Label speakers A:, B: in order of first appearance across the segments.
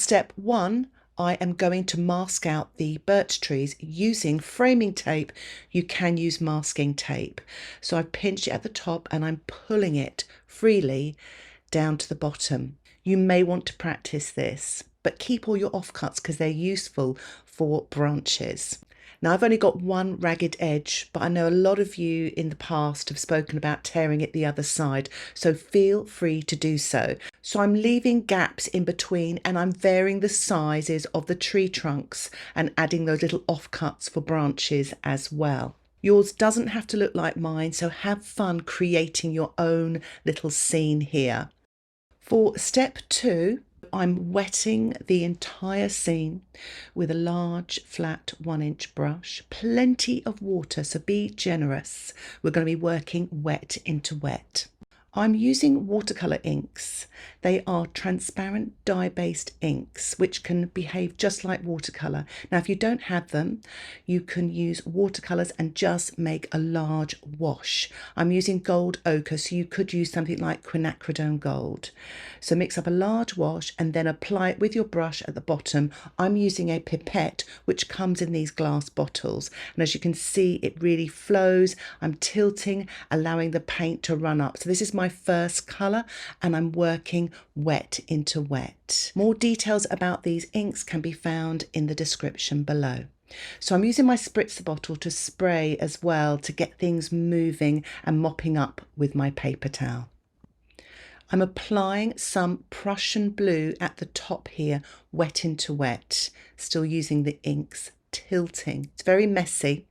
A: step 1, I am going to mask out the birch trees using framing tape. You can use masking tape. So I've pinched it at the top and I'm pulling it freely down to the bottom. You may want to practice this, but keep all your offcuts because they're useful for branches. Now I've only got one ragged edge, but I know a lot of you in the past have spoken about tearing it the other side, so feel free to do so. So I'm leaving gaps in between and I'm varying the sizes of the tree trunks and adding those little offcuts for branches as well. Yours doesn't have to look like mine, so have fun creating your own little scene here. For step 2, I'm wetting the entire scene with a large flat 1-inch brush, plenty of water, so be generous. We're going to be working wet into wet. I'm using watercolour inks. They are transparent dye-based inks which can behave just like watercolour. Now if you don't have them, you can use watercolours and just make a large wash. I'm using gold ochre, so you could use something like quinacridone gold. So mix up a large wash and then apply it with your brush at the bottom. I'm using a pipette which comes in these glass bottles, and as you can see it really flows. I'm tilting, allowing the paint to run up. So this is my first colour and I'm working wet into wet. More details about these inks can be found in the description below. So I'm using my spritzer bottle to spray as well to get things moving and mopping up with my paper towel. I'm applying some Prussian blue at the top here, wet into wet, still using the inks, tilting. It's very messy,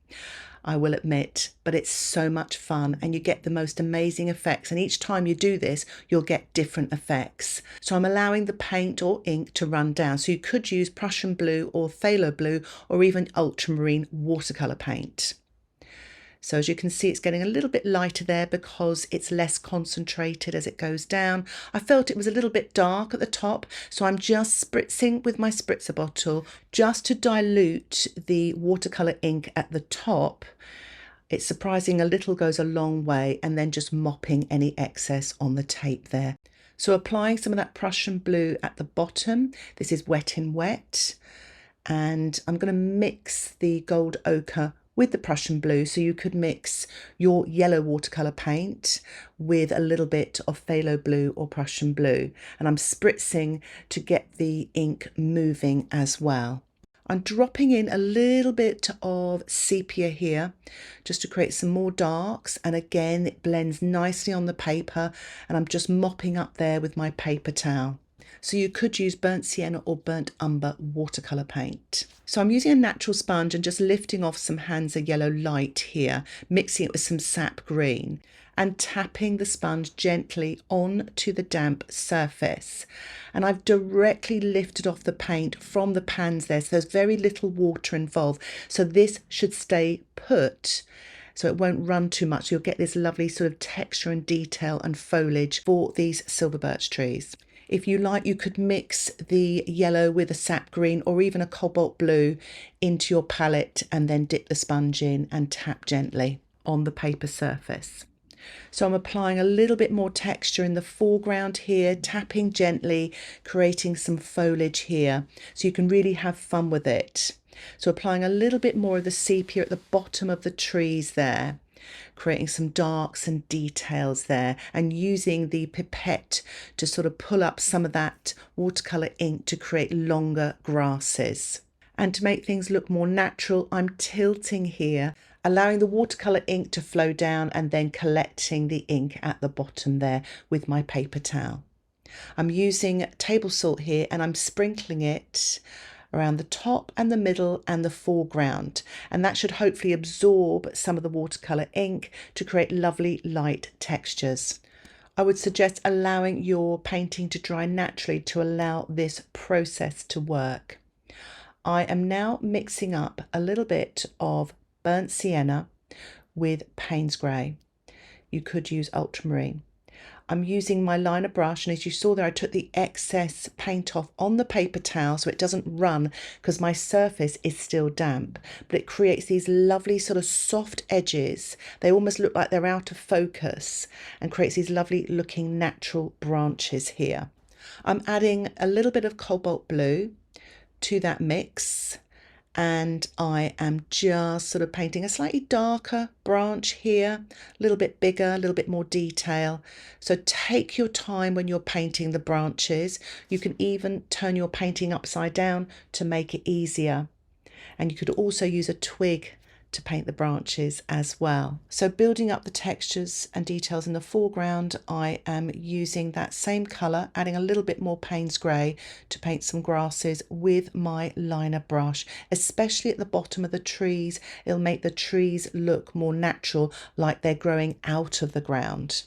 A: I will admit, but it's so much fun and you get the most amazing effects, and each time you do this you'll get different effects. So I'm allowing the paint or ink to run down, so you could use Prussian blue or phthalo blue or even ultramarine watercolour paint. So as you can see, it's getting a little bit lighter there because it's less concentrated as it goes down. I felt it was a little bit dark at the top, so I'm just spritzing with my spritzer bottle just to dilute the watercolour ink at the top. It's surprising, a little goes a long way, and then just mopping any excess on the tape there. So applying some of that Prussian blue at the bottom. This is wet in wet, and I'm going to mix the gold ochre with the Prussian blue, so you could mix your yellow watercolour paint with a little bit of phthalo blue or Prussian blue, and I'm spritzing to get the ink moving as well. I'm dropping in a little bit of sepia here just to create some more darks, and again it blends nicely on the paper, and I'm just mopping up there with my paper towel. So you could use burnt sienna or burnt umber watercolour paint. So I'm using a natural sponge and just lifting off some Hansa yellow light here, mixing it with some sap green and tapping the sponge gently onto the damp surface. And I've directly lifted off the paint from the pans there, so there's very little water involved. So this should stay put, so it won't run too much. You'll get this lovely sort of texture and detail and foliage for these silver birch trees. If you like, you could mix the yellow with a sap green or even a cobalt blue into your palette and then dip the sponge in and tap gently on the paper surface. So I'm applying a little bit more texture in the foreground here, tapping gently, creating some foliage here, so you can really have fun with it. So applying a little bit more of the sepia at the bottom of the trees there, creating some darks and details there, and using the pipette to sort of pull up some of that watercolour ink to create longer grasses. And to make things look more natural, I'm tilting here, allowing the watercolour ink to flow down and then collecting the ink at the bottom there with my paper towel. I'm using table salt here and I'm sprinkling it around the top and the middle and the foreground, and that should hopefully absorb some of the watercolour ink to create lovely light textures. I would suggest allowing your painting to dry naturally to allow this process to work. I am now mixing up a little bit of burnt sienna with Paynes grey. You could use ultramarine. I'm using my liner brush, and as you saw there, I took the excess paint off on the paper towel so it doesn't run because my surface is still damp, but it creates these lovely sort of soft edges. They almost look like they're out of focus and creates these lovely looking natural branches here. I'm adding a little bit of cobalt blue to that mix, and I am just sort of painting a slightly darker branch here, a little bit bigger, a little bit more detail. So take your time when you're painting the branches. You can even turn your painting upside down to make it easier. And you could also use a twig to paint the branches as well. So building up the textures and details in the foreground, I am using that same colour, adding a little bit more Paynes grey to paint some grasses with my liner brush, especially at the bottom of the trees. It'll make the trees look more natural, like they're growing out of the ground.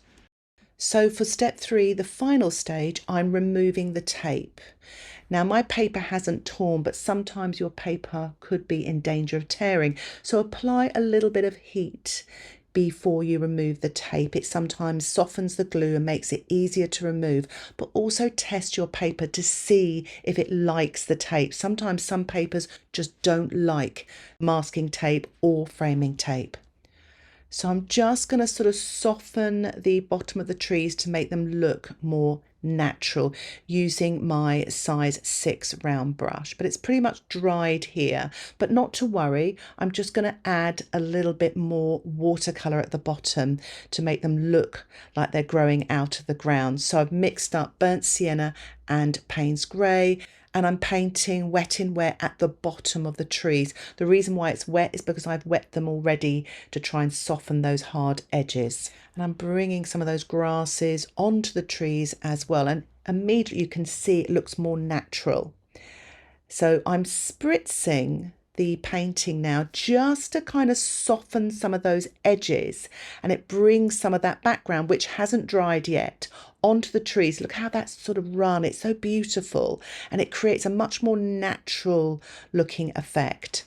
A: So for step 3, the final stage, I'm removing the tape. Now my paper hasn't torn, but sometimes your paper could be in danger of tearing. So apply a little bit of heat before you remove the tape. It sometimes softens the glue and makes it easier to remove, but also test your paper to see if it likes the tape. Sometimes some papers just don't like masking tape or framing tape. So I'm just going to sort of soften the bottom of the trees to make them look more natural using my size 6 round brush, but it's pretty much dried here. But not to worry, I'm just going to add a little bit more watercolor at the bottom to make them look like they're growing out of the ground. So I've mixed up burnt sienna and Paynes grey, and I'm painting wet in wet at the bottom of the trees. The reason why it's wet is because I've wet them already to try and soften those hard edges. And I'm bringing some of those grasses onto the trees as well, and immediately you can see it looks more natural. So I'm spritzing the painting now just to kind of soften some of those edges, and it brings some of that background, which hasn't dried yet, onto the trees. Look how that's sort of run. It's so beautiful, and it creates a much more natural looking effect.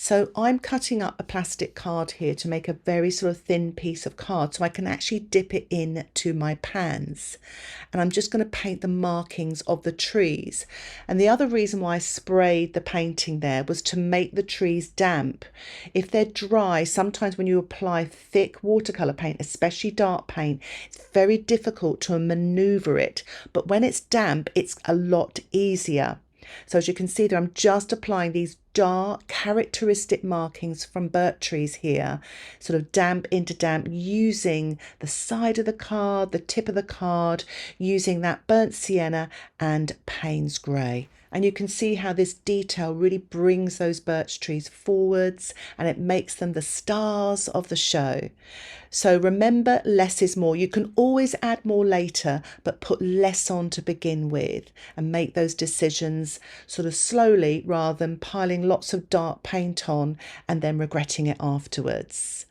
A: So I'm cutting up a plastic card here to make a very sort of thin piece of card so I can actually dip it in to my pans. And I'm just going to paint the markings of the trees. And the other reason why I sprayed the painting there was to make the trees damp. If they're dry, sometimes when you apply thick watercolour paint, especially dark paint, it's very difficult to maneuver it. But when it's damp, it's a lot easier. So as you can see there, I'm just applying these dark characteristic markings from birch trees here, sort of damp into damp, using the side of the card, the tip of the card, using that burnt sienna and Paynes grey. And you can see how this detail really brings those birch trees forwards, and it makes them the stars of the show. So remember, less is more. You can always add more later, but put less on to begin with, and make those decisions sort of slowly rather than piling lots of dark paint on and then regretting it afterwards.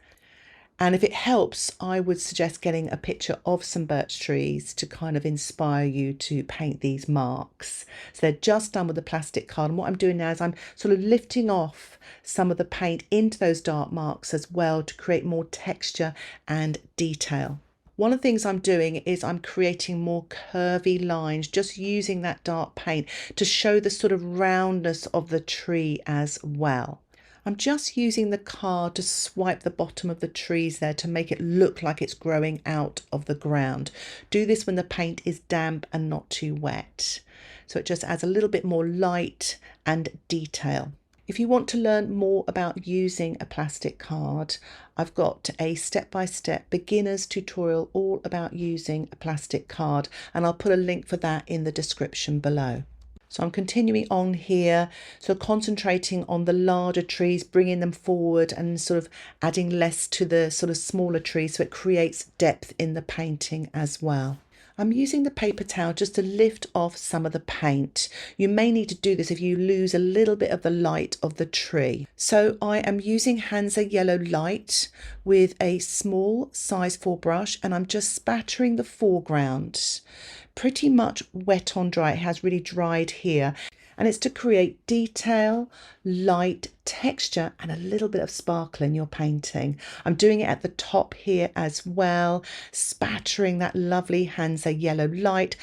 A: And if it helps, I would suggest getting a picture of some birch trees to kind of inspire you to paint these marks. So they're just done with the plastic card. And what I'm doing now is I'm sort of lifting off some of the paint into those dark marks as well to create more texture and detail. One of the things I'm doing is I'm creating more curvy lines, just using that dark paint to show the sort of roundness of the tree as well. I'm just using the card to swipe the bottom of the trees there to make it look like it's growing out of the ground. Do this when the paint is damp and not too wet. So it just adds a little bit more light and detail. If you want to learn more about using a plastic card, I've got a step-by-step beginner's tutorial all about using a plastic card, and I'll put a link for that in the description below. So I'm continuing on here, so concentrating on the larger trees, bringing them forward and sort of adding less to the sort of smaller trees so it creates depth in the painting as well. I'm using the paper towel just to lift off some of the paint. You may need to do this if you lose a little bit of the light of the tree. So I am using Hansa Yellow Light with a small size 4 brush, and I'm just spattering the foreground. Pretty much wet on dry. It has really dried here, and it's to create detail, light, texture and a little bit of sparkle in your painting. I'm doing it at the top here as well, spattering that lovely Hansa Yellow Light.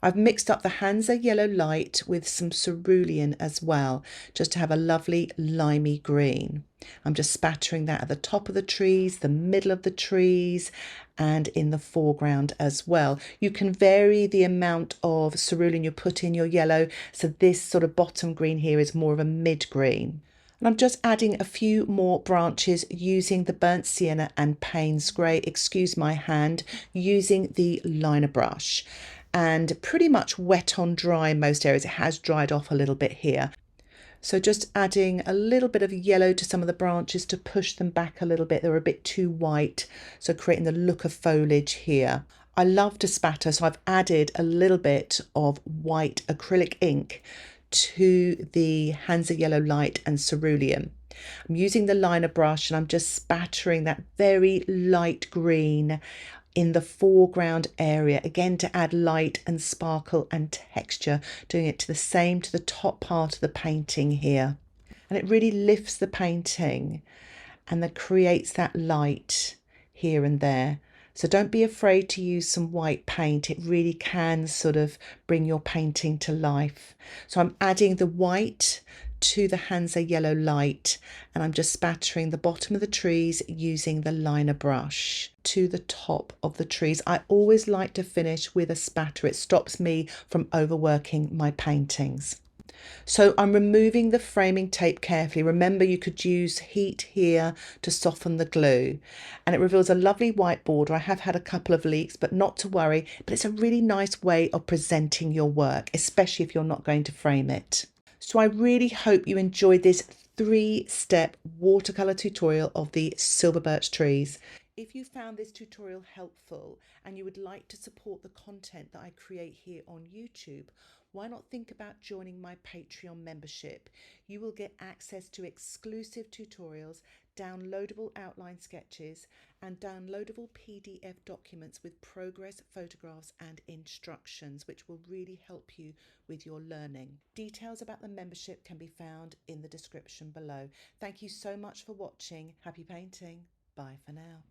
A: I've mixed up the Hansa yellow light with some cerulean as well, just to have a lovely limey green. I'm just spattering that at the top of the trees, the middle of the trees, and in the foreground as well. You can vary the amount of cerulean you put in your yellow, so this sort of bottom green here is more of a mid green. And I'm just adding a few more branches using the burnt sienna and Paynes grey, excuse my hand, using the liner brush. And pretty much wet on dry in most areas. It has dried off a little bit here. So just adding a little bit of yellow to some of the branches to push them back a little bit. They're a bit too white, so creating the look of foliage here. I love to spatter, so I've added a little bit of white acrylic ink to the Hansa yellow light and cerulean. I'm using the liner brush and I'm just spattering that very light green in the foreground area, again to add light and sparkle and texture, doing it to the same to the top part of the painting here. And it really lifts the painting and that creates that light here and there. So don't be afraid to use some white paint. It really can sort of bring your painting to life. So I'm adding the white to the Hansa yellow light, and I'm just spattering the bottom of the trees using the liner brush to the top of the trees. I always like to finish with a spatter. It stops me from overworking my paintings. So I'm removing the framing tape carefully. Remember, you could use heat here to soften the glue, and it reveals a lovely white border. I have had a couple of leaks, but not to worry. But it's a really nice way of presenting your work, especially if you're not going to frame it. So I really hope you enjoyed this 3-step watercolor tutorial of the silver birch trees. If you found this tutorial helpful and you would like to support the content that I create here on YouTube, why not think about joining my Patreon membership? You will get access to exclusive tutorials, downloadable outline sketches, and downloadable PDF documents with progress photographs and instructions, which will really help you with your learning. Details about the membership can be found in the description below. Thank you so much for watching. Happy painting. Bye for now.